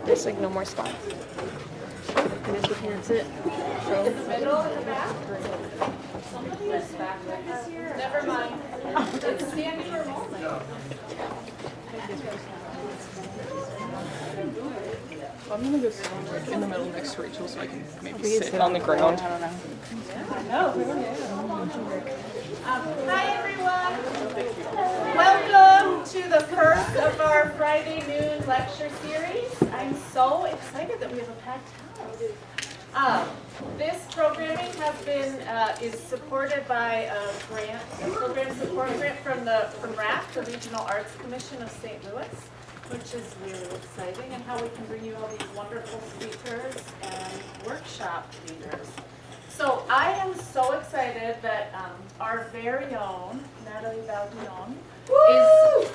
There's like no more spots. And that's it. So. In the middle, in the back? Somebody is back there this year. Never mind. It's standing room only. I'm gonna go sit like in the middle next to Rachel so I can maybe sit on the ground. I don't know. Hi everyone. Welcome to the first of our Friday noon lecture series. I'm so excited that we have a packed house. This programming has been is supported by a grant, a program support grant from RAC, the Regional Arts Commission of St. Louis, which is really exciting, and how we can bring you all these wonderful speakers and workshop leaders. So I am so excited that our very own Natalie Baldeón is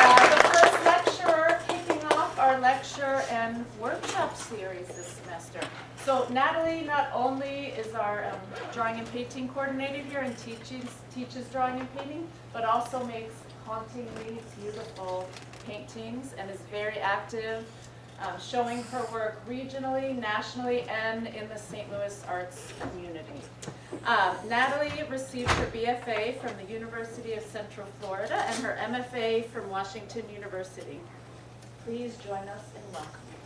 the first lecturer kicking off our lecture and workshop series this semester. So Natalie not only is our drawing and painting coordinator here and teaches drawing and painting, but also makes hauntingly beautiful paintings and is very active, showing her work regionally, nationally, and in the St. Louis arts community. Natalie received her BFA from the University of Central Florida and her MFA from Washington University. Please join us in welcoming.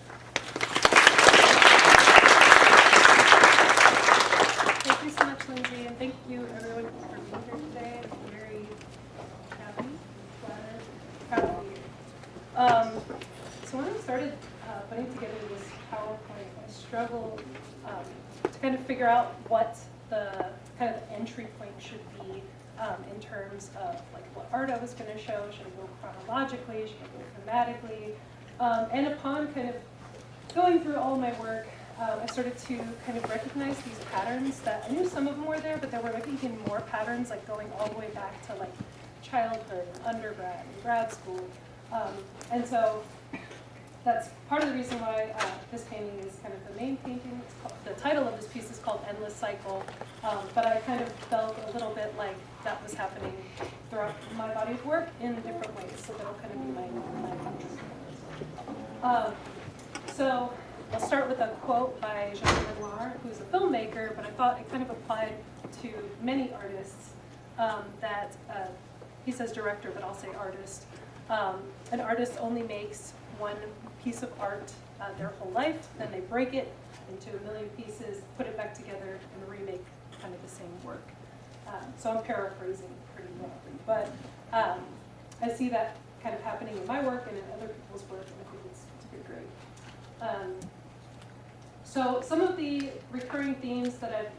Thank you so much, Lindsay, and thank you everyone for being here today. I'm very happy, flattered, proud to be here. So when I started putting together this PowerPoint, I struggled to kind of figure out what the kind of entry point should be in terms of like what art I was going to show. Should I go chronologically? Should I go thematically? And upon kind of going through all my work, I started to kind of recognize these patterns that I knew some of them were there, but there were like even more patterns, like going all the way back to like childhood, and undergrad, and grad school. And so that's part of the reason why this painting is kind of the main painting. It's called, the title of this piece is called Endless Cycle, but I kind of felt a little bit like that was happening throughout my body of work in different ways, so that'll kind of be my So I'll start with a quote by Jean Renoir, who's a filmmaker, but I thought it kind of applied to many artists that he says director, but I'll say artist. An artist only makes one piece of art their whole life, then they break it into a million pieces, put it back together, and remake kind of the same work. So I'm paraphrasing pretty broadly, but I see that kind of happening in my work and in other people's work, and I think it's pretty great. So some of the recurring themes that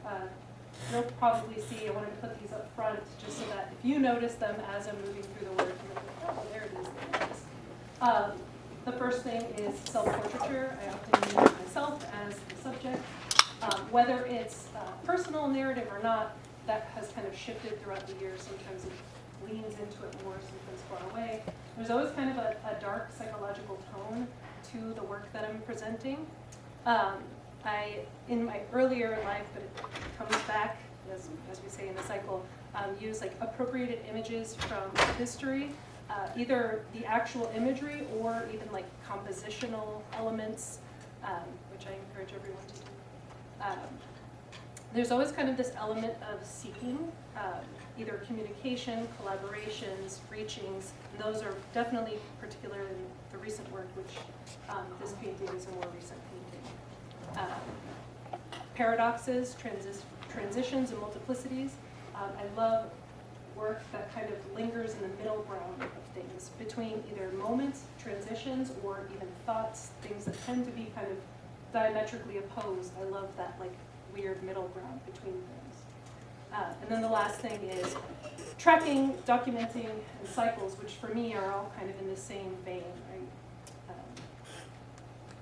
you'll probably see, I wanted to put these up front just so that if you notice them as I'm moving through the work, you're like, oh, there it is, there it is. The first thing is self-portraiture. I often use myself as the subject. Whether it's personal narrative or not, that has kind of shifted throughout the years. Sometimes it leans into it more, sometimes far away. There's always kind of a dark psychological tone to the work that I'm presenting. In my earlier life, but it comes back, as we say in the cycle, use like appropriated images from history, either the actual imagery or even like compositional elements, which I encourage everyone to do. There's always kind of this element of seeking, either communication, collaborations, reachings. And those are definitely particular in the recent work, which this painting is a more recent painting. Paradoxes, transitions, and multiplicities. I love work that kind of lingers in the middle ground of things, between either moments, transitions, or even thoughts, things that tend to be kind of diametrically opposed. I love that like weird middle ground between things. And then the last thing is tracking, documenting, and cycles, which for me are all kind of in the same vein, right?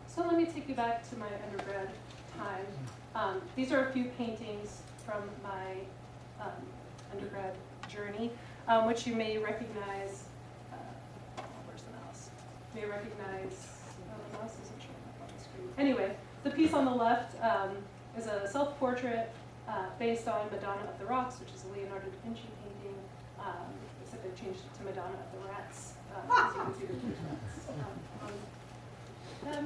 So let me take you back to my undergrad time. These are a few paintings from my undergrad journey, which you may recognize. Where's the mouse? You may recognize. Oh, the mouse isn't showing up on the screen. Anyway, the piece on the left is a self-portrait based on Madonna of the Rocks, which is a Leonardo da Vinci painting, except I changed it to Madonna of the Rats. as you can see the portraits on them.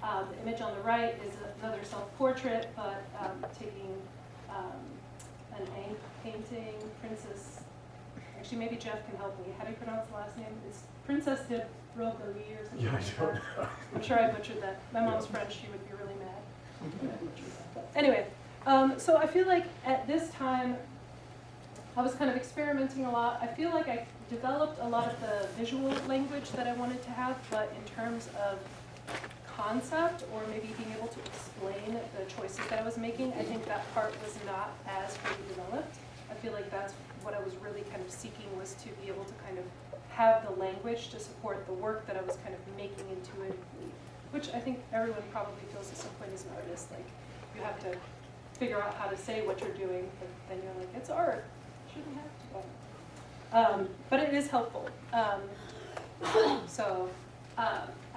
The image on the right is another self-portrait, but taking an ink painting, Princess, actually maybe Jeff can help me. How do you pronounce the last name? It's Princess de Broglierie or something like that. I'm sure I butchered that. My mom's French, she would be really mad if I butchered that. But anyway, so I feel like at this time, I was kind of experimenting a lot. I feel like I developed a lot of the visual language that I wanted to have, but in terms of concept or maybe being able to explain the choices that I was making, I think that part was not as fully developed. I feel like that's what I was really kind of seeking, was to be able to kind of have the language to support the work that I was kind of making intuitively, which I think everyone probably feels at some point as an artist. Like, you have to figure out how to say what you're doing, but then you're like, it's art. Shouldn't have to. But it is helpful.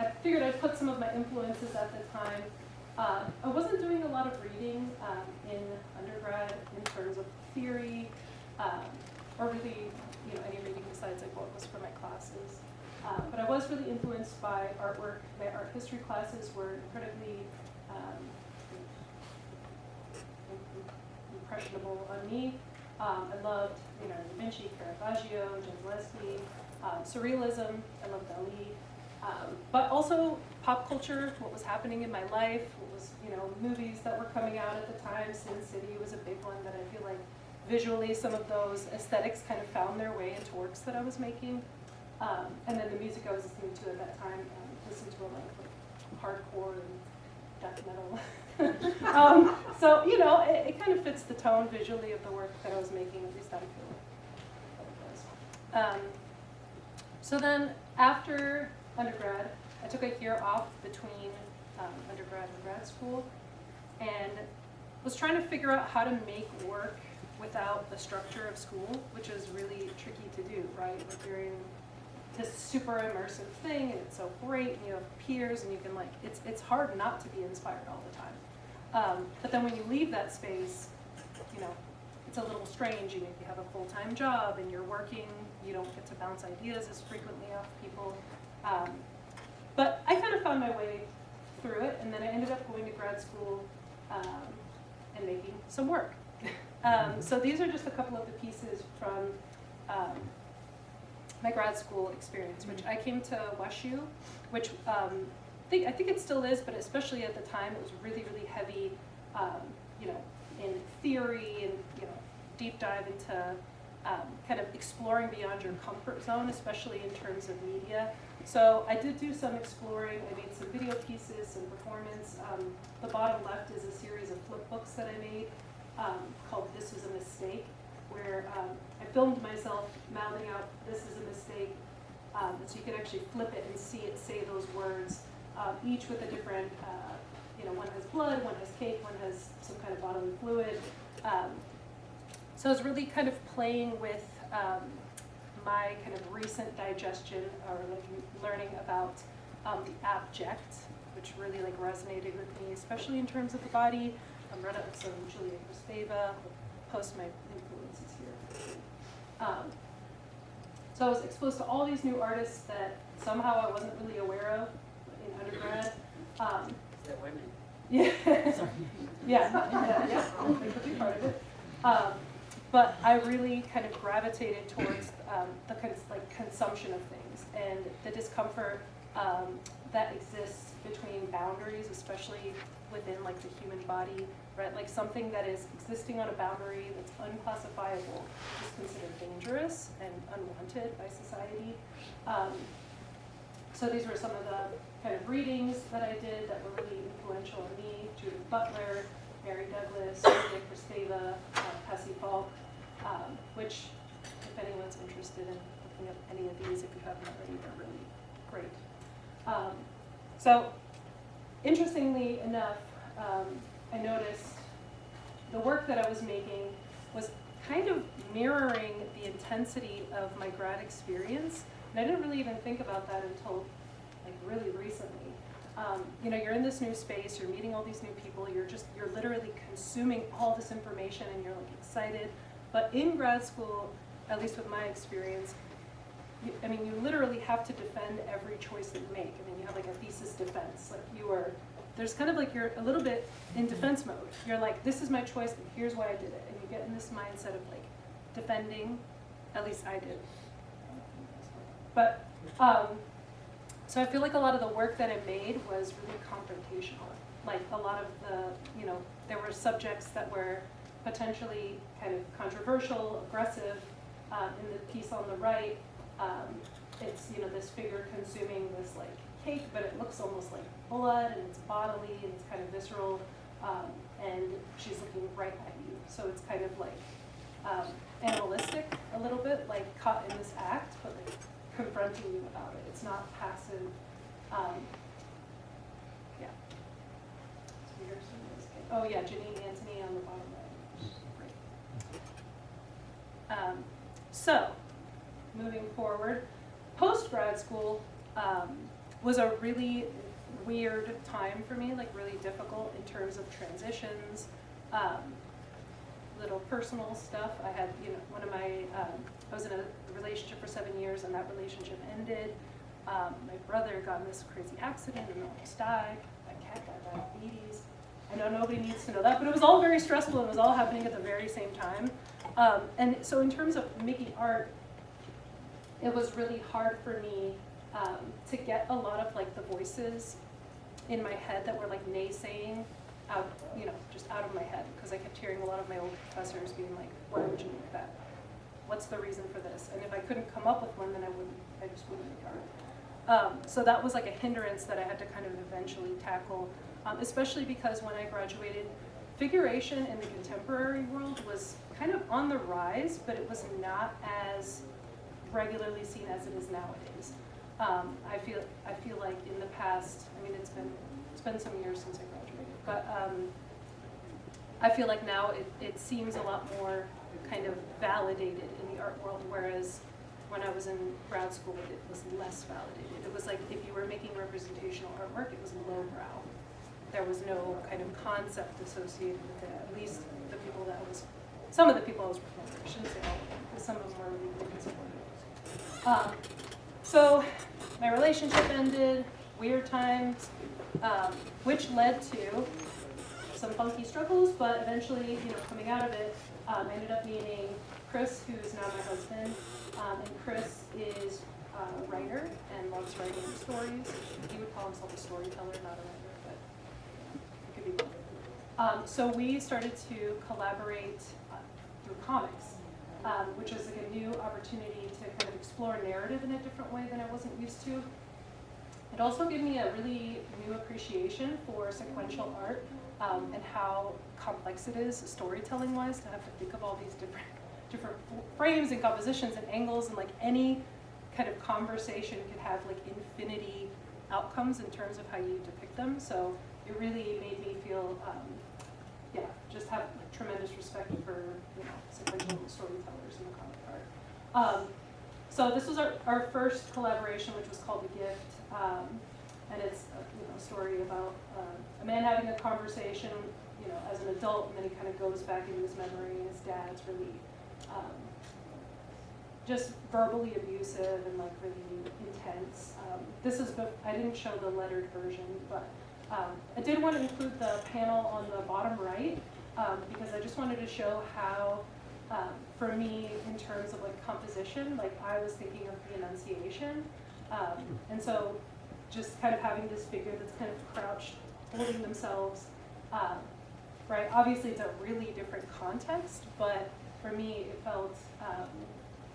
I figured I'd put some of my influences at the time. I wasn't doing a lot of reading in undergrad in terms of theory, or really, any reading besides like what was for my classes. But I was really influenced by artwork. My art history classes were incredibly impressionable on me. I loved, Da Vinci, Caravaggio, Gentileschi, surrealism. I loved Dali. But also pop culture, what was happening in my life, what was, movies that were coming out at the time. Sin City was a big one that I feel like visually some of those aesthetics kind of found their way into works that I was making. And then the music I was listening to at that time, listened to a lot of like hardcore and death metal. So, it kind of fits the tone visually of the work that I was making, at least I feel like that it does. So then after undergrad, I took a year off between undergrad and grad school, and was trying to figure out how to make work without the structure of school, which is really tricky to do, right? Like, you're in this super immersive thing, and it's so great, and you have peers, and you can it's hard not to be inspired all the time. But then when you leave that space, it's a little strange. You maybe have a full-time job, and you're working, you don't get to bounce ideas as frequently off people. But I kind of found my way through it, and then I ended up going to grad school and making some work. So these are just a couple of the pieces from my grad school experience, which I came to WashU, which I think it still is, but especially at the time, it was really, really heavy, in theory and, deep dive into kind of exploring beyond your comfort zone, especially in terms of media. So I did do some exploring. I made some video pieces, some performance. The bottom left is a series of flip books that I made called This Was a Mistake, where I filmed myself mouthing out, "This is a mistake," so you can actually flip it and see it say those words, each with a different, one has blood, one has cake, one has some kind of bodily fluid. So I was really kind of playing with my kind of recent digestion, or like learning about the abject, which really like resonated with me, especially in terms of the body. I read up some Julia Kristeva, post my influences here. So I was exposed to all these new artists that somehow I wasn't really aware of in undergrad. They're women. Yeah. Yeah, that could be part of it. But I really kind of gravitated towards the consumption of things and the discomfort that exists between boundaries, especially within like the human body, right? Like something that is existing on a boundary that's unclassifiable is considered dangerous and unwanted by society. So these were some of the kind of readings that I did that were really influential on me: Judith Butler, Mary Douglas, Julia Kristeva, Patsy Falk, which, if anyone's interested in looking up any of these, if you haven't already, they're really great. So, interestingly enough, I noticed the work that I was making was kind of mirroring the intensity of my grad experience, and I didn't really even think about that until like really recently. You're in this new space, you're meeting all these new people, you're literally consuming all this information, and you're like excited. But in grad school, at least with my experience, I mean, you literally have to defend every choice that you make. I mean, you have like a thesis defense. Like there's kind of like you're a little bit in defense mode. You're like, this is my choice, and here's why I did it. And you get in this mindset of like defending, at least I did. But, so I feel like a lot of the work that I made was really confrontational. Like a lot of the, there were subjects that were potentially kind of controversial, aggressive. In the piece on the right, it's, this figure consuming this like cake, but it looks almost like blood, and it's bodily, and it's kind of visceral, and she's looking right at you. So it's kind of like animalistic a little bit, like caught in this act, but like confronting you about it. It's not passive. Yeah. Oh yeah, Janine Antony on the bottom right. Great. So, moving forward, post-grad school was a really weird time for me, like really difficult in terms of transitions, little personal stuff. I had, one of my, I was in a relationship for 7 years, and that relationship ended. My brother got in this crazy accident and almost died. My cat got diabetes. I know nobody needs to know that, but it was all very stressful, and it was all happening at the very same time. And so in terms of making art, it was really hard for me to get a lot of like the voices in my head that were like naysaying out, just out of my head, because I kept hearing a lot of my old professors being like, why would you make that? What's the reason for this? And if I couldn't come up with one, then I just wouldn't make art. So that was like a hindrance that I had to kind of eventually tackle, especially because when I graduated, figuration in the contemporary world was kind of on the rise, but it was not as regularly seen as it is nowadays. I feel like in the past, I mean, it's been some years since I graduated, but I feel like now it seems a lot more kind of validated in the art world, whereas when I was in grad school, it was less validated. It was like if you were making representational artwork, it was lowbrow. There was no kind of concept associated with it, at least the people that I was, some of the people I was working with, I shouldn't say all of them, because some of them were really supportive. So my relationship ended, weird times, which led to some funky struggles, but eventually, coming out of it, I ended up meeting Chris, who is now my husband, and Chris is a writer and loves writing stories. He would call himself a storyteller, not a writer, but it could be both. So we started to collaborate through comics, which is like a new opportunity to kind of explore narrative in a different way than I wasn't used to. It also gave me a really new appreciation for sequential art and how complex it is storytelling-wise to have to think of all these different frames and compositions and angles, and like any kind of conversation could have like infinity outcomes in terms of how you depict them. So it really made me feel, just have tremendous respect for sequential storytellers in the comic art. So this was our first collaboration, which was called The Gift, and it's a story about a man having a conversation, as an adult, and then he kind of goes back into his memory, and his dad's really just verbally abusive and like really intense. I didn't show the lettered version, but I did want to include the panel on the bottom right because I just wanted to show how, for me, in terms of like composition, like I was thinking of the enunciation, and so just kind of having this figure that's kind of crouched, holding themselves. Right, obviously it's a really different context, but for me it felt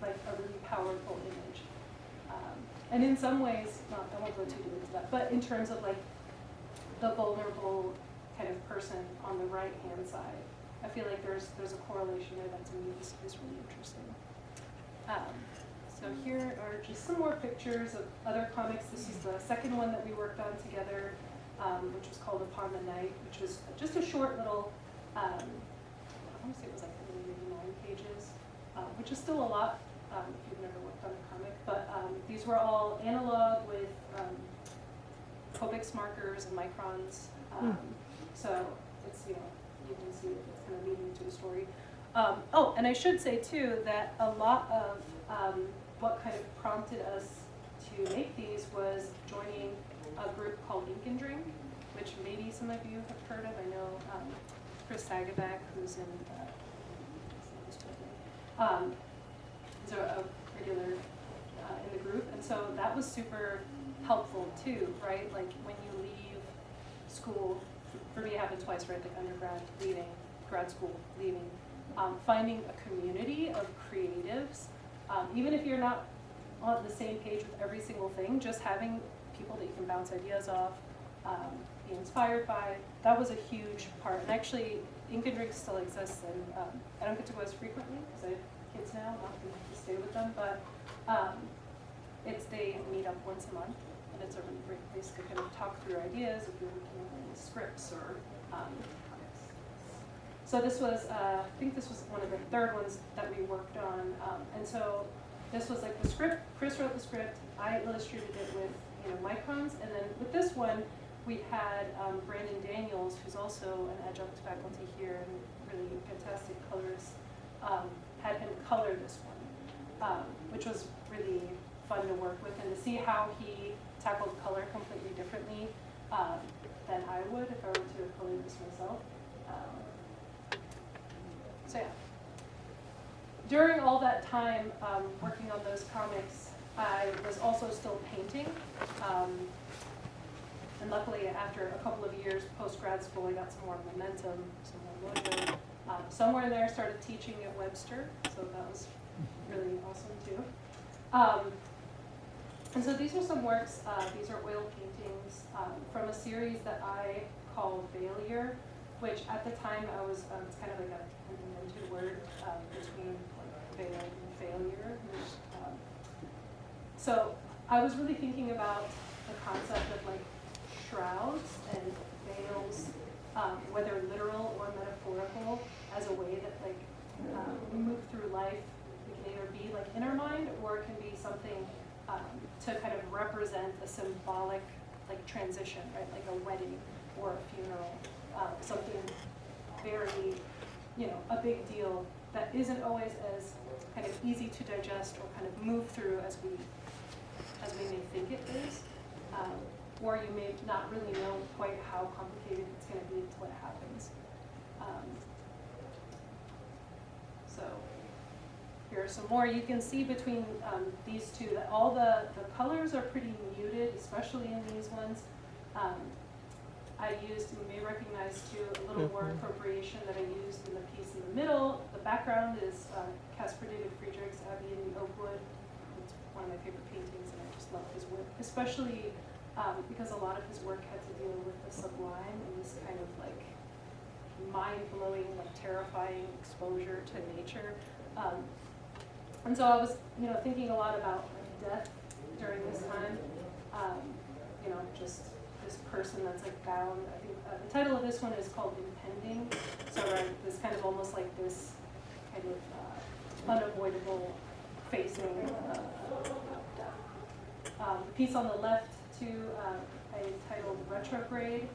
like a really powerful image. And in some ways, I won't go too deep into that, but in terms of like the vulnerable kind of person on the right-hand side, I feel like there's a correlation there that to me is really interesting. So here are just some more pictures of other comics. This is the second one that we worked on together, which was called Upon the Night, which was just a short little, I want to say it was like maybe 9 pages, which is still a lot if you've never worked on a comic, but these were all analog with Copics markers and microns, so it's, you can see it's kind of leading to a story. Oh, and I should say too that a lot of what kind of prompted us to make these was joining a group called Ink and Drink, which maybe some of you have heard of. I know Chris Sagovac, who's in is a regular in the group, and so that was super helpful too, right? Like when you leave school, for me it happened twice, right? Like undergrad leaving, grad school leaving, finding a community of creatives, even if you're not on the same page with every single thing, just having people that you can bounce ideas off, be inspired by, that was a huge part. And actually, Ink and Drink still exists, and I don't get to go as frequently because I have kids now, not to stay with them, but they meet up once a month, and it's a really great place to kind of talk through ideas if you're working on scripts or so this was, I think this was one of the third ones that we worked on, and so this was like the script, Chris wrote the script, I illustrated it with microns, and then with this one, we had Brandon Daniels, who's also an adjunct faculty here and really fantastic colorist, had him color this one, which was really fun to work with and to see how he tackled color completely differently than I would if I were to have colored this myself. So yeah. During all that time working on those comics, I was also still painting. And luckily, after a couple of years post-grad school, I got some more momentum, some more mojo. Somewhere in there, I started teaching at Webster, so that was really awesome too. And so these are some works, these are oil paintings from a series that I call Failure, which at the time I was, it's kind of like an invented word between like veil and failure. So I was really thinking about the concept of like shrouds and veils, whether literal or metaphorical, as a way that like we move through life. It can either be like inner mind, or it can be something to kind of represent a symbolic like transition, right? Like a wedding or a funeral, something very, a big deal that isn't always as kind of easy to digest or kind of move through as we may think it is. Or you may not really know quite how complicated it's going to be until it happens. So here are some more. You can see between these two that all the colors are pretty muted, especially in these ones. I used, you may recognize too, a little more appropriation that I used in the piece in the middle. The background is Caspar David Friedrich's Abbey in the Oakwood. It's one of my favorite paintings, and I just love his work, especially because a lot of his work had to deal with the sublime and this kind of like mind-blowing, like terrifying exposure to nature. And so I was, thinking a lot about like death during this time. Just this person that's like bound. I think the title of this one is called Impending. So this kind of almost like this kind of unavoidable facing of death. The piece on the left too, I titled Retrograde,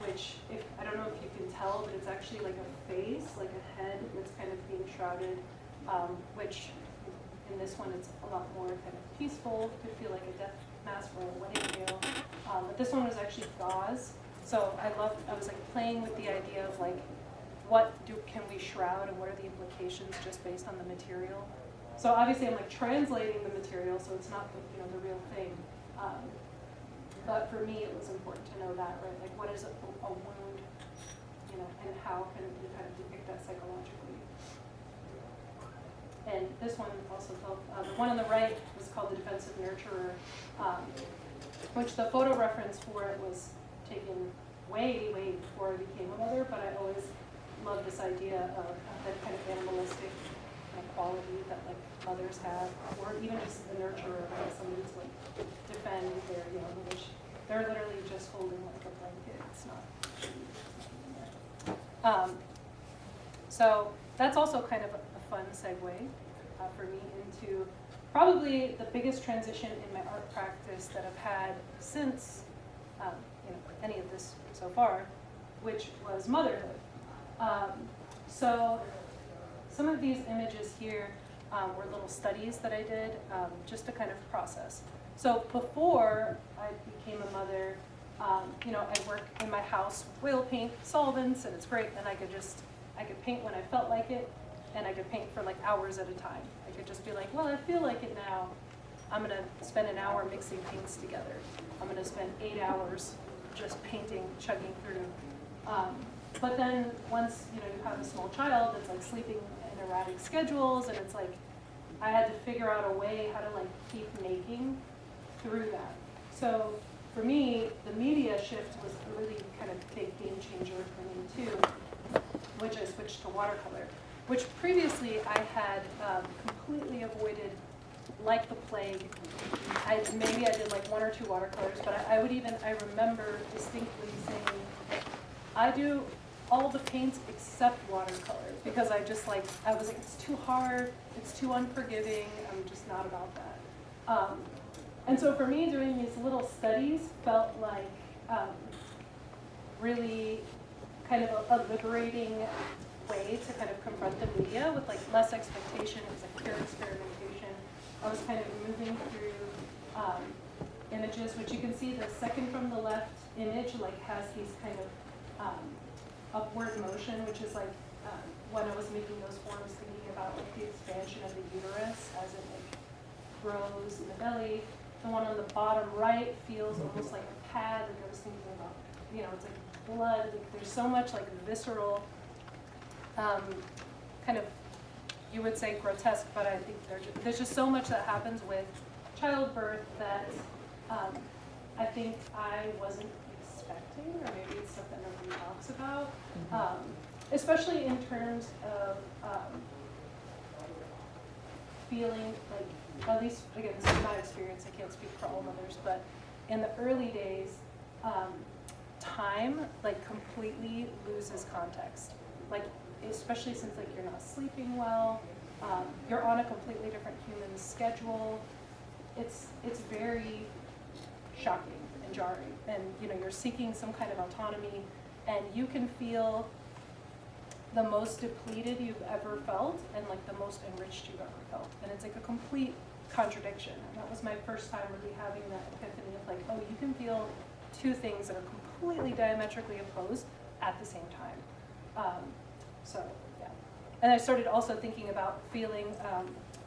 which I don't know if you can tell, but it's actually like a face, like a head that's kind of being shrouded, which in this one it's a lot more kind of peaceful. It could feel like a death mask or a wedding veil. But this one was actually gauze. So I was like playing with the idea of like, can we shroud and what are the implications just based on the material? So obviously I'm like translating the material, so it's not the real thing. But for me, it was important to know that, right? Like, what is a wound, and how can you kind of depict that psychologically? And this one also felt, the one on the right was called The Defensive Nurturer, which the photo reference for it was taken way, way before I became a mother, but I always loved this idea of that kind of animalistic quality that like mothers have, or even just the nurturer, right? Somebody to like defend their young, which they're literally just holding like a blanket. It's not. So that's also kind of a fun segue for me into probably the biggest transition in my art practice that I've had since any of this so far, which was motherhood. So some of these images here were little studies that I did just to kind of process. So before I became a mother, I work in my house, oil paint, solvents, and it's great. And I could paint when I felt like it, and I could paint for like hours at a time. I could just be like, well, I feel like it now. I'm gonna spend an hour mixing paints together. I'm gonna spend 8 hours just painting, chugging through. But then once you have a small child that's like sleeping in erratic schedules, and it's like I had to figure out a way how to like keep making through that. So for me, the media shift was a really kind of big game changer for me too, which I switched to watercolor, which previously I had completely avoided like the plague. Maybe I did like 1 or 2 watercolors, but I remember distinctly saying, I do all the paints except watercolor, because I was like, it's too hard, it's too unforgiving, I'm just not about that. And so for me, doing these little studies felt like really kind of a liberating way to kind of confront the media with like less expectation. It was like pure experimentation. I was kind of moving through images, which you can see the second from the left image like has these kind of upward motion, which is like when I was making those forms, thinking about like the expansion of the uterus as it like grows in the belly. The one on the bottom right feels almost like a pad, like I was thinking about, it's like blood, like there's so much like visceral, kind of, you would say grotesque, but I think there's just so much that happens with childbirth that I think I wasn't expecting, or maybe it's something nobody talks about, especially in terms of feeling like, at least, again, this is my experience, I can't speak for all mothers, but in the early days, time like completely loses context. Like, especially since like you're not sleeping well, you're on a completely different human schedule. It's very shocking and jarring, and you're seeking some kind of autonomy, and you can feel the most depleted you've ever felt and like the most enriched you've ever felt, and it's like a complete contradiction. And that was my first time really having that epiphany of like, oh, you can feel 2 things that are completely diametrically opposed at the same time. So yeah, and I started also thinking about feeling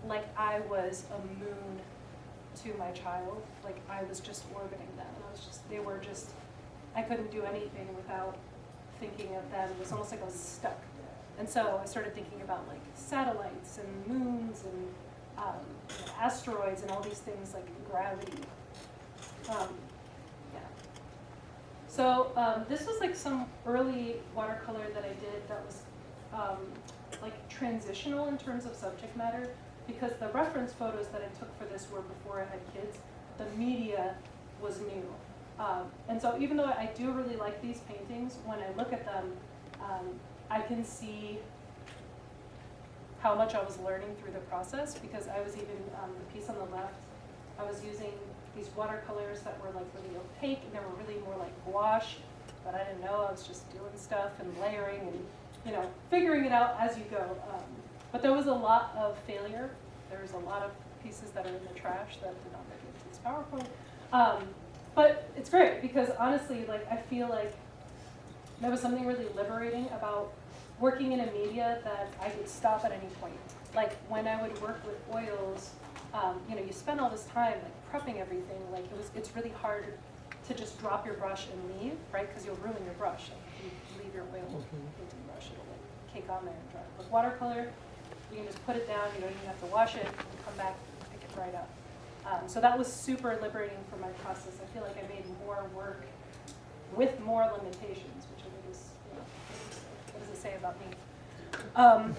like I was a moon to my child, like I was just orbiting them, and I couldn't do anything without thinking of them. It was almost like I was stuck. And so I started thinking about like satellites and moons and asteroids and all these things like gravity. So this was like some early watercolor that I did that was like transitional in terms of subject matter, because the reference photos that I took for this were before I had kids. The media was new. And so even though I do really like these paintings, when I look at them, I can see how much I was learning through the process, because I was even, the piece on the left, I was using these watercolors that were like really opaque, and they were really more like gouache, but I didn't know, I was just doing stuff and layering and, figuring it out as you go. But there was a lot of failure. There was a lot of pieces that are in the trash that did not make it to this PowerPoint. But it's great, because honestly, like I feel like there was something really liberating about working in a media that I could stop at any point. Like when I would work with oils, you spend all this time like prepping everything. Like it's really hard to just drop your brush and leave, right? Because you'll ruin your brush. Like if you leave your oil painting brush, it'll like cake on there and dry. With watercolor, you can just put it down. You don't even have to wash it. You can come back and pick it right up. So that was super liberating for my process. I feel like I made more work with more limitations, which I think is, what does it say about me?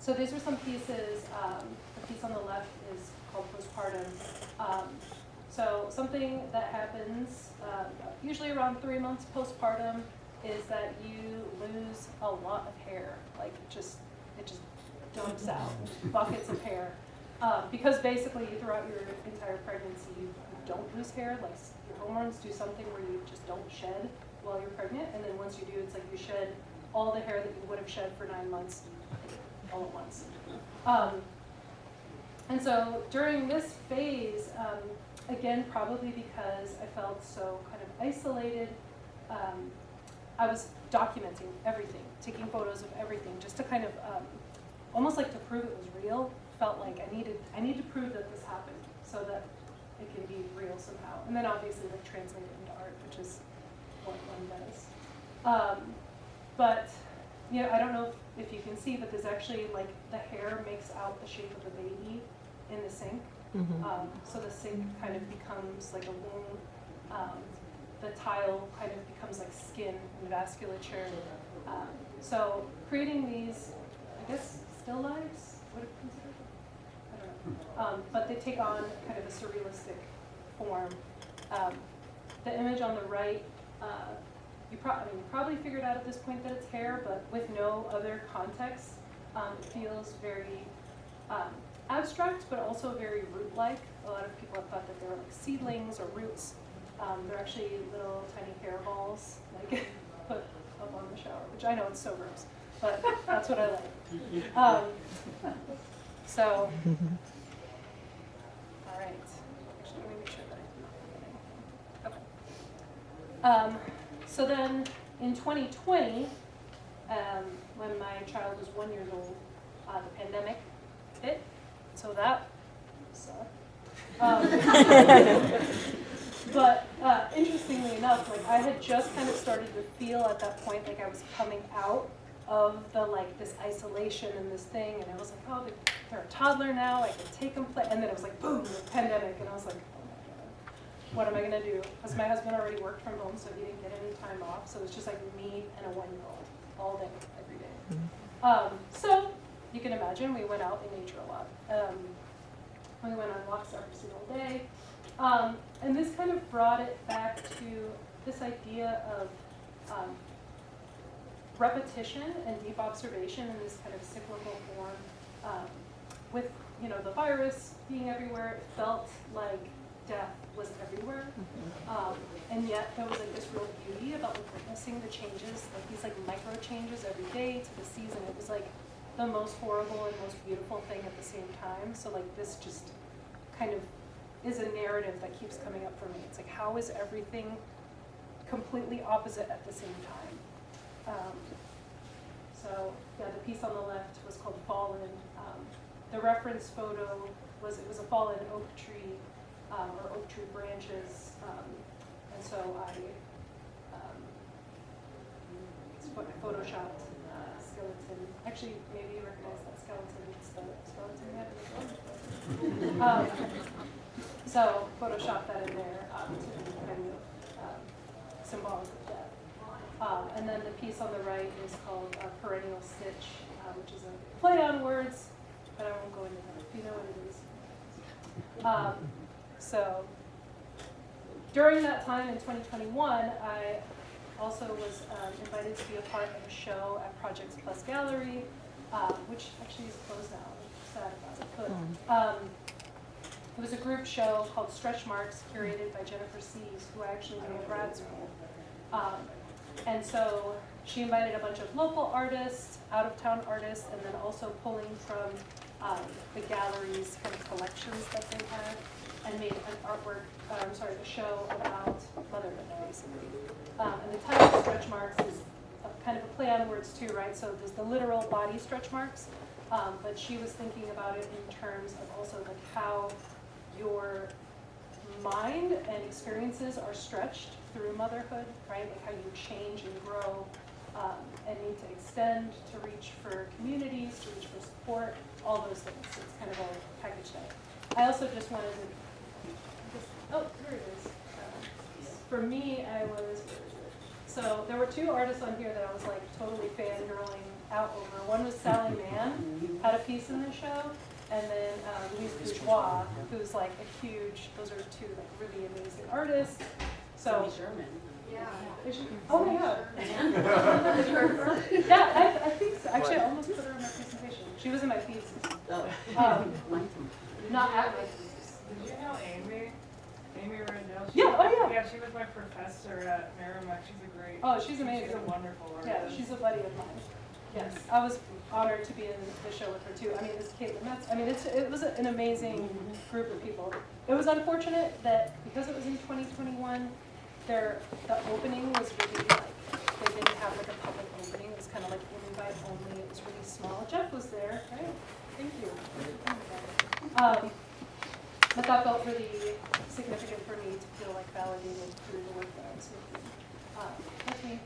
So these are some pieces. The piece on the left is called postpartum. So something that happens usually around 3 months postpartum is that you lose a lot of hair. Like it just dumps out buckets of hair. Because basically throughout your entire pregnancy you don't lose hair. Like your hormones do something where you just don't shed while you're pregnant, and then once you do, it's like you shed all the hair that you would have shed for 9 months all at once. And so during this phase, again, probably because I felt so kind of isolated, I was documenting everything, taking photos of everything, just to kind of, almost like to prove it was real. Felt like I need to prove that this happened so that it can be real somehow. And then obviously like translate it into art, which is what one does. But yeah, I don't know if you can see, but there's actually like the hair makes out the shape of a baby in the sink. So the sink kind of becomes like a womb. The tile kind of becomes like skin and vasculature. So creating these, I guess, still lifes, what it considered? I don't know. But they take on kind of a surrealistic form. The image on the right, you probably figured out at this point that it's hair, but with no other context, it feels very abstract, but also very root-like. A lot of people have thought that they were like seedlings or roots. They're actually little tiny hairballs, like put up on the shower, which I know it's so gross, but that's what I like. So, all right. Actually, let me make sure that I'm not forgetting. Okay. So then, in 2020, when my child was 1 year old, the pandemic hit. So that sucked. But interestingly enough, like I had just kind of started to feel at that point like I was coming out of the like this isolation and this thing, and I was like, oh, they're a toddler now, I can take them play, and then it was like boom, the pandemic, and I was like, oh my god, what am I gonna do? Because my husband already worked from home, so he didn't get any time off, so it was just like me and a 1 year old all day, every day. So you can imagine we went out in nature a lot. We went on walks every single day. And this kind of brought it back to this idea of repetition and deep observation in this kind of cyclical form. With the virus being everywhere, it felt like death was everywhere. And yet there was like this real beauty about like witnessing the changes, like these like micro changes every day to the season. It was like the most horrible and most beautiful thing at the same time. So like this just kind of is a narrative that keeps coming up for me. It's like, how is everything completely opposite at the same time? So yeah, the piece on the left was called Fallen. The reference photo was a fallen oak tree or oak tree branches, and so I photoshopped skeleton. Actually, maybe you recognize that skeleton. It's the skeleton head in the front. So Photoshop that in there to be kind of symbolic of death. And then the piece on the right is called Perennial Stitch, which is a play on words, but I won't go into that. You know what it is. So during that time in 2021, I also was invited to be a part of a show at Projects Plus Gallery, which actually is closed now. I'm sad about it. But, it was a group show called Stretch Marks, curated by Jennifer Sees, who I actually knew in grad school. And so she invited a bunch of local artists, out-of-town artists, and then also pulling from the gallery's kind of collections that they had, and made an a show about motherhood, basically. And the title Stretch Marks is kind of a play on words too, right? So there's the literal body stretch marks, but she was thinking about it in terms of also like how your mind and experiences are stretched through motherhood, right? Like how you change and grow and need to extend to reach for communities, to reach for support, all those things. So it's kind of all packaged up. I also just wanted to, oh, here it is. For me, so there were two artists on here that I was like totally fangirling out over. One was Sally Mann, had a piece in the show, and then Louise Bourgeois, who's like a huge, those are two like really amazing artists. So Sherman. Yeah. Oh my god. Yeah, I think so. Actually, I almost put her in my presentation. She was in my thesis. Not at my thesis. Did you know Amy? Amy Rendell? Yeah, oh yeah. Yeah, she was my professor at Merrimack. She's a great. Oh, she's amazing. She's a wonderful artist. Yeah, she's a buddy of mine. Yes, I was honored to be in the show with her too. I mean, this is Caitlin Metz. I mean, it was an amazing group of people. It was unfortunate that because it was in 2021, the opening was really like, they didn't have like a public opening. It was kind of like invite only. It was really small. Jeff was there, right? Thank you. But that felt really significant for me to feel like validated through the work that I was making. That's me.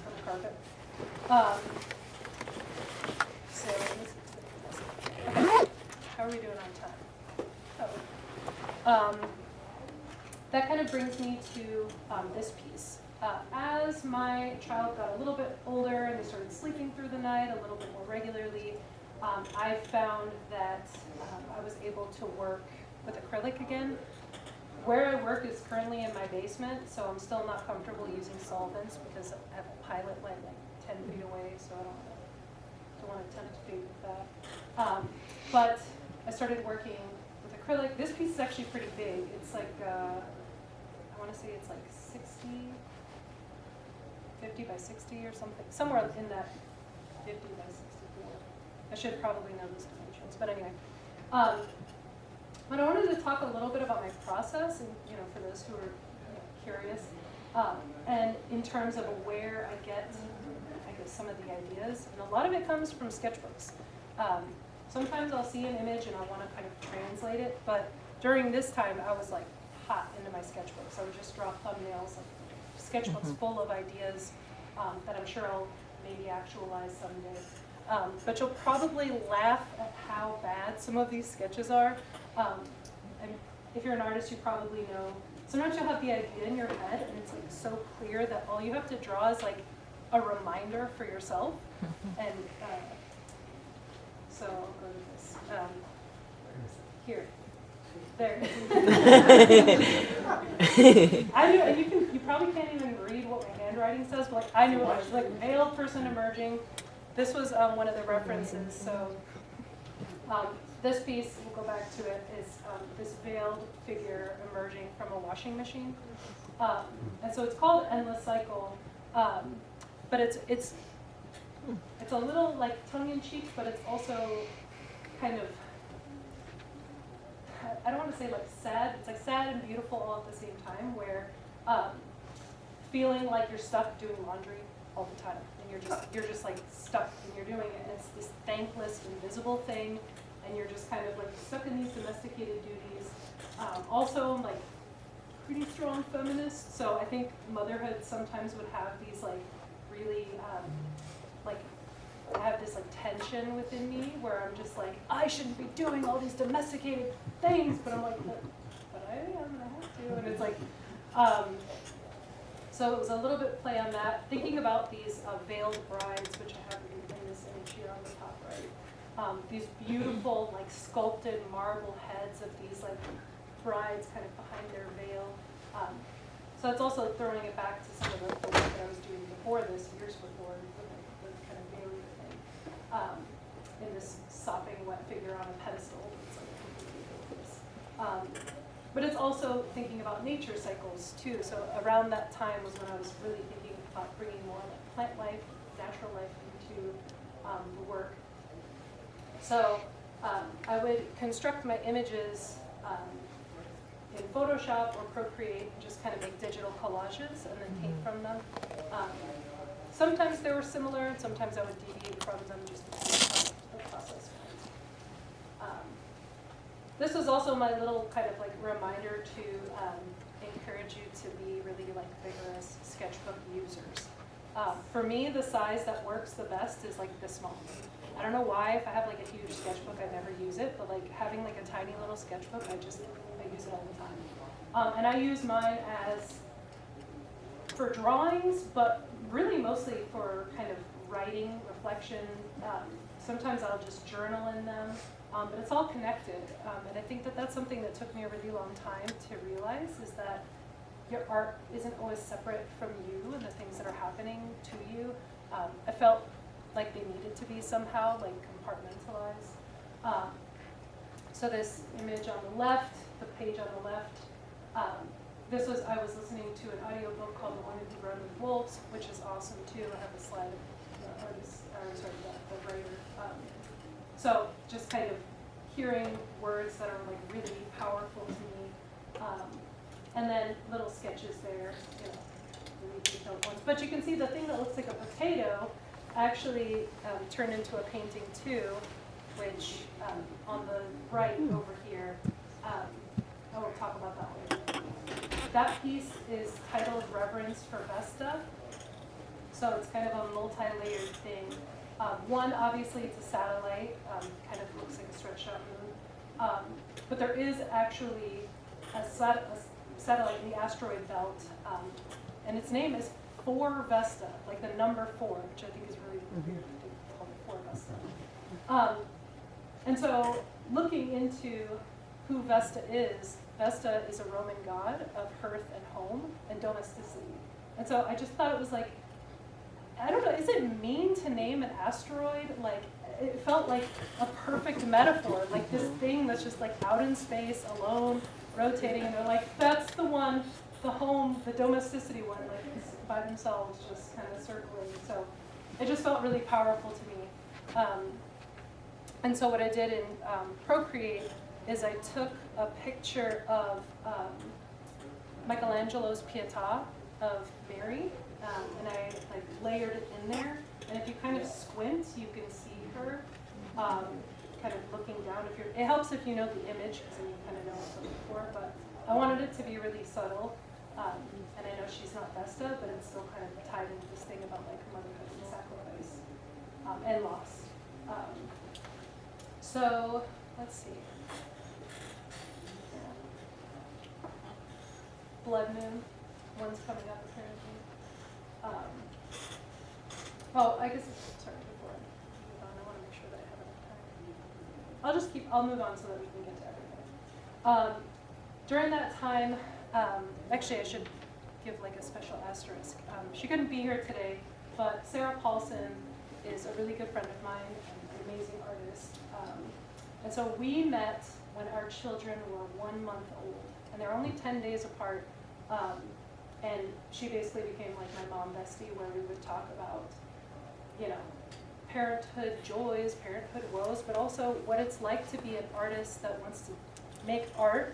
On the carpet. So okay. How are we doing on time? That kind of brings me to this piece. As my child got a little bit older and they started sleeping through the night a little bit more regularly, I found that I was able to work with acrylic again. Where I work is currently in my basement, so I'm still not comfortable using solvents because I have a pilot light like 10 feet away, so I don't want to tempt fate with that. But I started working with acrylic. This piece is actually pretty big. It's like, I want to say it's like 50 by 60 or something, somewhere in that 50 by 64. I should probably know those dimensions, but anyway. But I wanted to talk a little bit about my process, and for those who are curious, and in terms of where I get, I guess, some of the ideas, and a lot of it comes from sketchbooks. Sometimes I'll see an image and I want to kind of translate it, but during this time I was like hot into my sketchbooks. I would just draw thumbnails, like sketchbooks full of ideas that I'm sure I'll maybe actualize someday. But you'll probably laugh at how bad some of these sketches are. And if you're an artist, you probably know. Sometimes you'll have the idea in your head, and it's like so clear that all you have to draw is like a reminder for yourself. And so I'll go to this. Here, there. I knew, and you probably can't even read what my handwriting says, but like I knew it was like veiled person emerging. This was one of the references. So this piece, we'll go back to it, is this veiled figure emerging from a washing machine. And so it's called Endless Cycle, but it's a little like tongue-in-cheek, but it's also kind of, I don't want to say like sad. It's like sad and beautiful all at the same time, where feeling like you're stuck doing laundry all the time, and you're just like stuck and you're doing it, and it's this thankless, invisible thing, and you're just kind of like stuck in these domesticated duties. Also, like pretty strong feminist, so I think motherhood sometimes would have these like really like I have this like tension within me where I'm just like, I shouldn't be doing all these domesticated things, but I'm like, but I am, I have to, and it's like, so it was a little bit play on that, thinking about these veiled brides, which I have in this image here on the top right. These beautiful like sculpted marble heads of these like brides kind of behind their veil. So it's also throwing it back to some of the work that I was doing before this, years before, with the kind of veil thing. In this sopping wet figure on a pedestal. It's like completely hopeless. But it's also thinking about nature cycles too. So around that time was when I was really thinking about bringing more like plant life, natural life into the work. So I would construct my images in Photoshop or Procreate and just kind of make digital collages and then paint from them. Sometimes they were similar, and sometimes I would deviate from them just because the process. This was also my little kind of like reminder to encourage you to be really like vigorous sketchbook users. For me, the size that works the best is like this small. I don't know why, if I have like a huge sketchbook, I never use it, but like having like a tiny little sketchbook, I use it all the time. And I use mine as for drawings, but really mostly for kind of writing, reflection. Sometimes I'll just journal in them, but it's all connected. And I think that that's something that took me a really long time to realize, is that your art isn't always separate from you and the things that are happening to you. I felt like they needed to be somehow like compartmentalized. So this image on the left, the page on the left, I was listening to an audiobook called The Women Who Run with Wolves, which is awesome too. I have a slide of the artist, or sorry, the writer. So just kind of hearing words that are like really powerful to me. And then little sketches there, you know, really detailed ones. But you can see the thing that looks like a potato actually turned into a painting too, which on the right over here, I will talk about that later. That piece is titled Reverence for Vesta. So it's kind of a multi-layered thing. One, obviously, it's a satellite, kind of looks like a stretched out moon. But there is actually a satellite in the asteroid belt, and its name is 4 Vesta, like the number 4, which I think is really weird to call it 4 Vesta. And so looking into who Vesta is a Roman god of hearth and home and domesticity. And so I just thought it was like, I don't know, is it mean to name an asteroid? Like, it felt like a perfect metaphor, like this thing that's just like out in space, alone, rotating, and they're like, that's the one, the home, the domesticity one, like it's by themselves, just kind of circling. So it just felt really powerful to me. And so what I did in Procreate is I took a picture of Michelangelo's Pietà of Mary, and I like layered it in there. And if you kind of squint, you can see her kind of looking down. It helps if you know the image, because then you kind of know what to look for. But I wanted it to be really subtle, and I know she's not Vesta, but it's still kind of tied into this thing about like motherhood and sacrifice and loss. So let's see. Blood moon, one's coming up apparently. Oh, I guess, sorry, before I move on, I want to make sure that I have enough time. I'll move on so that we can get to everything. During that time, actually I should give like a special asterisk. She couldn't be here today, but Sarah Paulson is a really good friend of mine and an amazing artist. And so we met when our children were 1 month old, and they're only 10 days apart. And she basically became like my mom bestie, where we would talk about, you know, parenthood joys, parenthood woes, but also what it's like to be an artist that wants to make art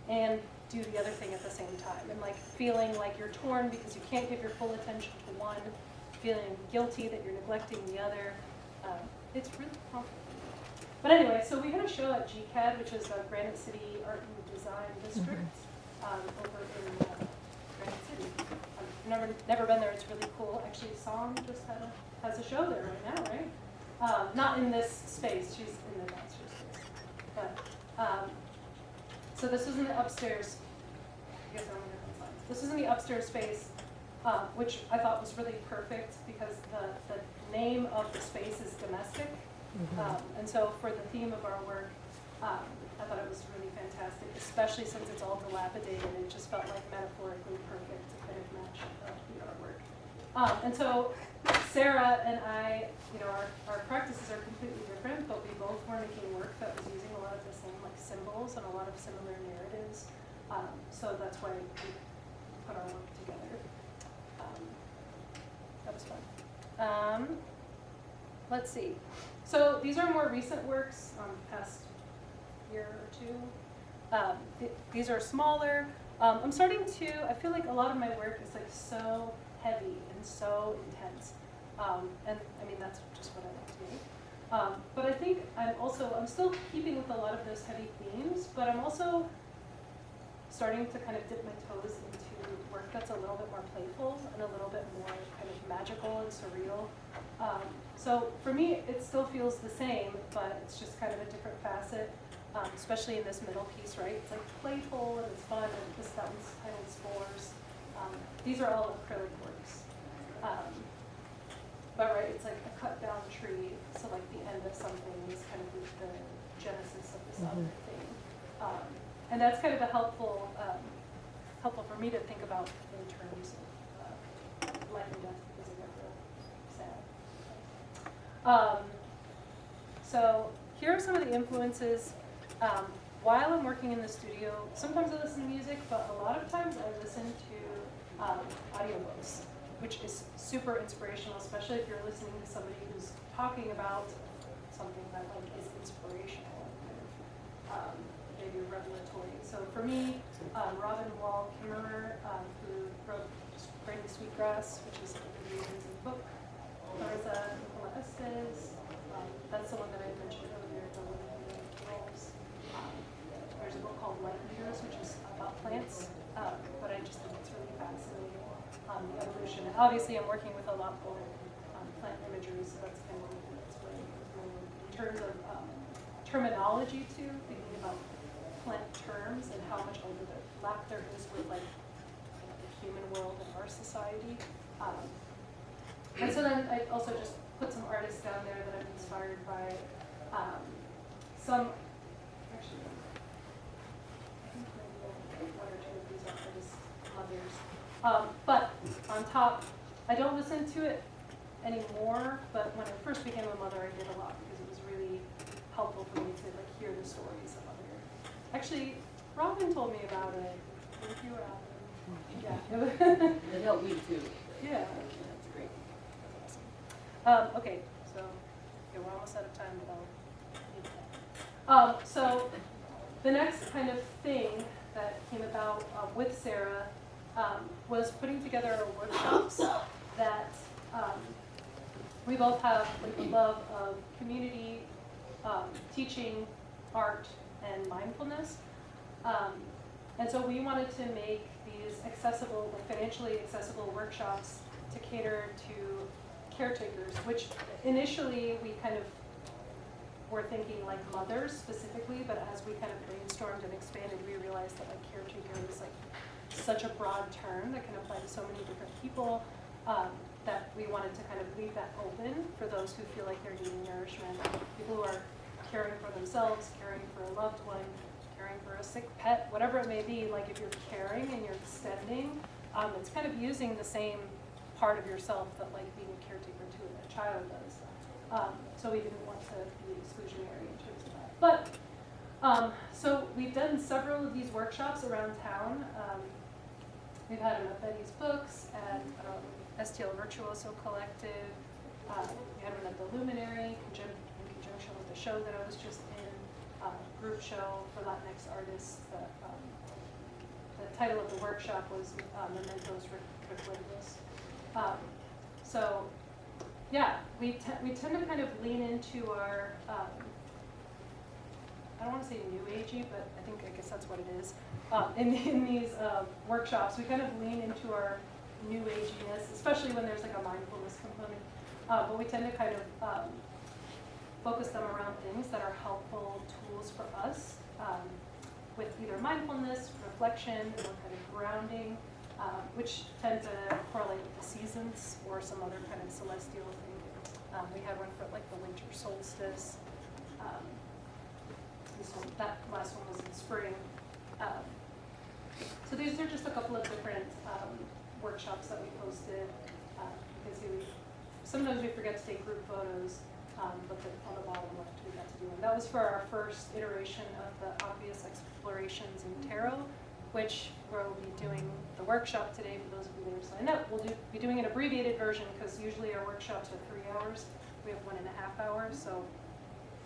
and do the other thing at the same time. And like feeling like you're torn because you can't give your full attention to one, feeling guilty that you're neglecting the other. It's really complicated. But anyway, so we had a show at GCAD, which is the Granite City Art and Design District, over in Granite City. I've never been there. It's really cool. Actually, Song just has a show there right now, right? Not in this space. She's in the downstairs space. But so this was in the upstairs. I guess I'm on different slides. This is in the upstairs space, which I thought was really perfect because the name of the space is domestic. And so for the theme of our work, I thought it was really fantastic, especially since it's all dilapidated. It just felt like metaphorically perfect to kind of match the artwork. And so Sarah and I, you know, our practices are completely different, but we both were making work that was using a lot of the same like symbols and a lot of similar narratives. So that's why we put our work together. That was fun. Let's see. So these are more recent works, past year or two. These are smaller. I'm starting to, I feel like a lot of my work is like so heavy and so intense. And I mean, that's just what I like to make. But I think I'm still keeping with a lot of those heavy themes, but I'm also starting to kind of dip my toes into work that's a little bit more playful and a little bit more kind of magical and surreal. So for me, it still feels the same, but it's just kind of a different facet, especially in this middle piece, right? It's like playful and it's fun, and that one's titled Spores. These are all acrylic works. But right, it's like a cut down tree, so like the end of something is kind of the genesis of this other thing. And that's kind of a helpful for me to think about in terms of life and death, because I get real sad. So here are some of the influences. while I'm working in the studio, sometimes I listen to music, but a lot of times I listen to audiobooks, which is super inspirational, especially if you're listening to somebody who's talking about something that like is inspirational and maybe revelatory. So for me, Robin Wall Kimmerer, who wrote Branding Sweetgrass, which is a really amazing book. Martha Nicola Estes, that's the one that I mentioned earlier, the Women Who Make Roles. There's a book called Light Years, which is about plants, but I just think it's really fascinating, the evolution. And obviously, I'm working with a lot more plant imagery, so that's kind of one thing that's really important. In terms of terminology, too, thinking about plant terms and how much overlap there is with like the human world and our society. And so then I also just put some artists down there that I'm inspired by. Some, actually, I think maybe one or two of these are artists' mothers. But on top, I don't listen to it anymore, but when I first became a mother, I did a lot because it was really helpful for me to like hear the stories of other. Actually, Robin told me about it. Thank you, Robin. Yeah. It helped me too. Yeah. That's great. Okay, so okay, we're almost out of time, but I'll. So the next kind of thing that came about with Sarah was putting together workshops that we both have like a love of community, teaching, art, and mindfulness. And so we wanted to make these accessible, like financially accessible workshops to cater to caretakers, which initially we kind of were thinking like mothers specifically, but as we kind of brainstormed and expanded, we realized that like caretaker is like such a broad term that can apply to so many different people, that we wanted to kind of leave that open for those who feel like they're needing nourishment, people who are caring for themselves, caring for a loved one, caring for a sick pet, whatever it may be. Like if you're caring and you're extending, it's kind of using the same part of yourself that like being a caretaker to a child does. So we didn't want to be exclusionary in terms of that. But so we've done several of these workshops around town. We've had them at Betty's Books, at STL Virtuoso Collective. We had one at the Luminary in conjunction with the show that I was just in, group show for Latinx artists. The title of the workshop was Mementos Recuerdos. So yeah, we tend to kind of lean into our, I don't want to say new agey, but I guess that's what it is. In these workshops, we kind of lean into our new aginess, especially when there's like a mindfulness component. But we tend to kind of focus them around things that are helpful tools for us with either mindfulness, reflection, or kind of grounding, which tend to correlate with the seasons or some other kind of celestial thing. We had one for like the winter solstice. That last one was in spring. So these are just a couple of different workshops that we posted. You can see sometimes we forget to take group photos, but on the bottom left we got to do one. That was for our first iteration of the Obvious Explorations in Tarot, which we'll be doing the workshop today for those of you that are signed up. We'll be doing an abbreviated version because usually our workshops are 3 hours. We have 1.5 hours, so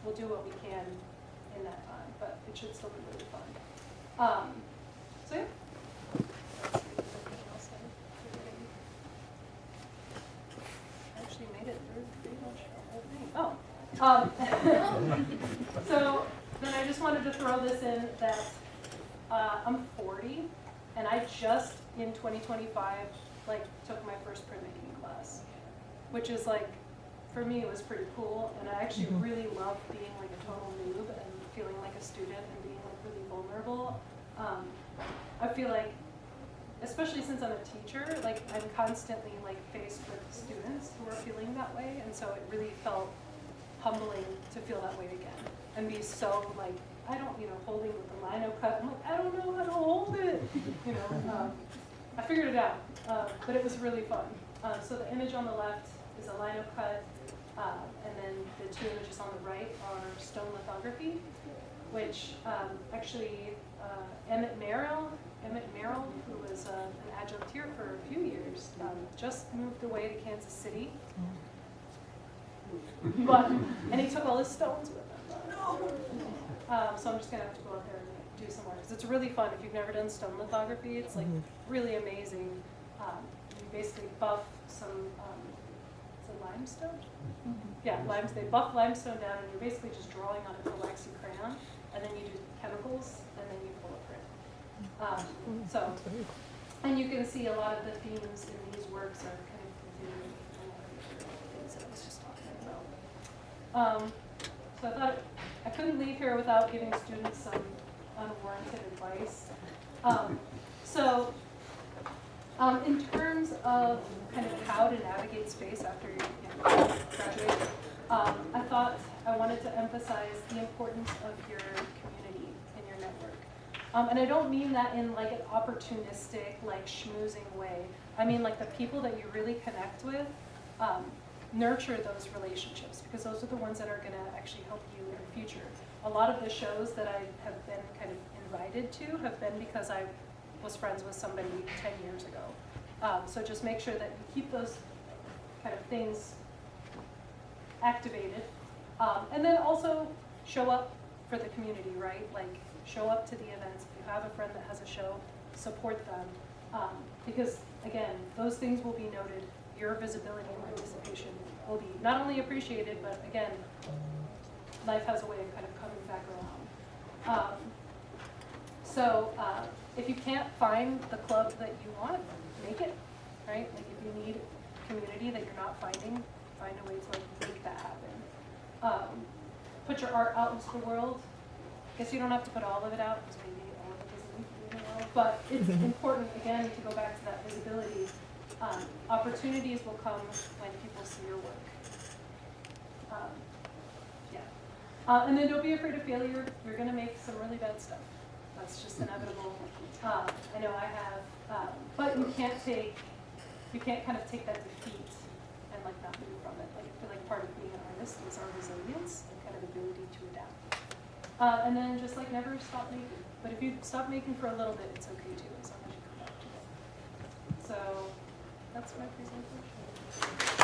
we'll do what we can in that time, but it should still be really fun. So yeah. I actually made it through pretty much the whole thing. Oh. So then I just wanted to throw this in that I'm 40, and I just in 2025 like took my first printmaking class, which is like, for me it was pretty cool, and I actually really love being like a total noob and feeling like a student and being like really vulnerable. I feel like, especially since I'm a teacher, like I'm constantly like faced with students who are feeling that way, and so it really felt humbling to feel that way again and be so like, I don't, holding with the lino cut, I'm like, I don't know how to hold it, I figured it out, but it was really fun. So the image on the left is a lino cut, and then the two images on the right are stone lithography, which actually Emmett Merrill, who was an adjunct here for a few years, just moved away to Kansas City. And he took all his stones with him. So I'm just gonna have to go out there and do some work, because it's really fun. If you've never done stone lithography, it's like really amazing. You basically buff some, is it limestone? Yeah, they buff limestone down, and you're basically just drawing on it with a waxy crayon, and then you do chemicals, and then you pull a print. And you can see a lot of the themes in these works are kind of continuing a lot of the things that I was just talking about. So I thought I couldn't leave here without giving students some unwarranted advice. In terms of kind of how to navigate space after you graduate, I thought I wanted to emphasize the importance of your community and your network. And I don't mean that in like an opportunistic, like schmoozing way. I mean like the people that you really connect with, nurture those relationships, because those are the ones that are going to actually help you in the future. A lot of the shows that I have been kind of invited to have been because I was friends with somebody 10 years ago. So just make sure that you keep those kind of things activated. And then also show up for the community, right? Like show up to the events. If you have a friend that has a show, support them. Because again, those things will be noted. Your visibility and participation will be not only appreciated, but again, life has a way of kind of coming back around. If you can't find the club that you want, make it, right? Like if you need community that you're not finding, find a way to like make that happen. Put your art out into the world. Guess you don't have to put all of it out, because maybe all of it doesn't need to be in the world, but it's important, again, to go back to that visibility. Opportunities will come when people see your work. And then don't be afraid of failure. You're going to make some really bad stuff. That's just inevitable. I know I have, but you can't kind of take that defeat and like not move from it. Like I feel like part of being an artist is our resilience and kind of ability to adapt. And then just like never stop making. But if you stop making for a little bit, it's okay too, as long as you come back to it. So that's my presentation.